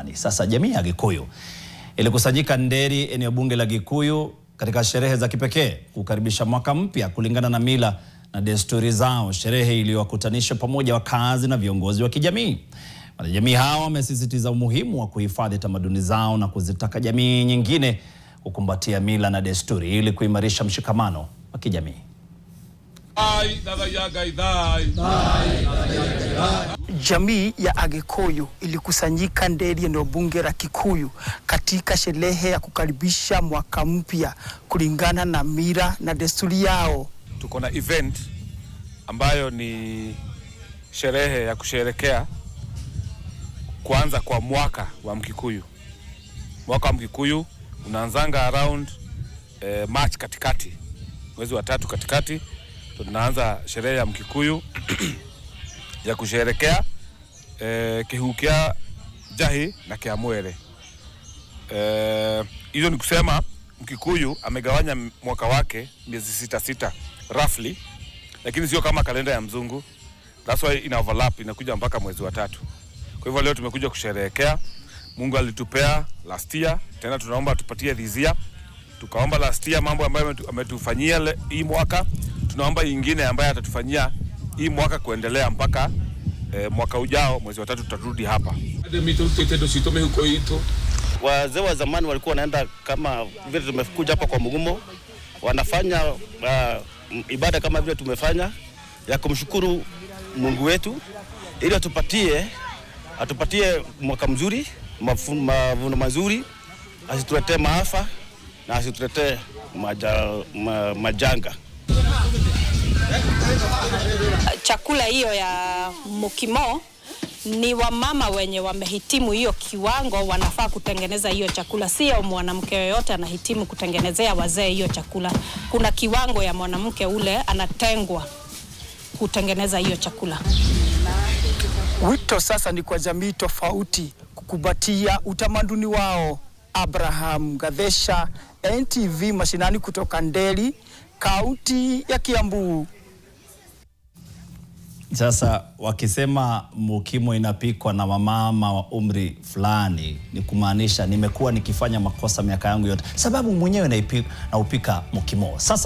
mashinani. Sasa jamii ya Gikuyu ilikusanyika Nderi, eneo bunge la Gikuyu, katika sherehe za kipekee kukaribisha mwaka mpya kulingana na mila na desturi zao, sherehe iliyowakutanisha pamoja wakazi na viongozi wa kijamii. Wanajamii hao wamesisitiza umuhimu wa kuhifadhi tamaduni zao na kuzitaka jamii nyingine kukumbatia mila na desturi ili kuimarisha mshikamano wa kijamii. Jamii ya Agikuyu ilikusanyika Nderi, eneo bunge la Kikuyu, katika sherehe ya kukaribisha mwaka mpya kulingana na mila na desturi yao. Tuko na event ambayo ni sherehe ya kusherekea kuanza kwa mwaka wa Mkikuyu. Mwaka wa Mkikuyu unaanzanga around March katikati, mwezi wa 3 katikati, tunaanza sherehe ya Mkikuyu ya kusherekea kihukia jahi na kiamwele. Hizo ni kusema Mkikuyu amegawanya mwaka wake miezi 6 roughly, lakini sio kama kalenda ya mzungu. That's why ina overlap, inakuja mpaka mwezi wa 3. Kwa hivyo leo tumekuja kusherehekea. Mungu alitupea last year, tena tunaomba atupatie this year. Tukaomba last year mambo ambayo ametufanyia hii mwaka, tunaomba ingine ambayo atatufanyia hii mwaka kuendelea mpaka mwaka ujao mwezi wa 3 tutarudi hapa. Wazee wa zamani walikuwa wanaenda kama vile tumekuja hapa kwa Mugumo, wanafanya ibada kama vile tumefanya ya kumshukuru Mungu wetu ili atupatie mwaka mzuri, mavuno mazuri, asituletee maafa na asituletee majanga. Chakula hiyo ya mukimo ni wamama wenye wamehitimu hiyo kiwango wanafaa kutengeneza hiyo chakula. Sio mwanamke yoyote anahitimu kutengenezea wazee hiyo chakula. Kuna kiwango ya mwanamke ule anatengwa kutengeneza hiyo chakula. Wito sasa ni kwa jamii tofauti kukumbatia utamaduni wao. Abraham Gadesha, NTV mashinani kutoka Nderi, kaunti ya Kiambu. Sasa wakisema mukimo inapikwa na wamama wa umri fulani, ni kumaanisha nimekuwa nikifanya makosa miaka yangu yote, sababu mwenyewe naupika mukimo. Sasa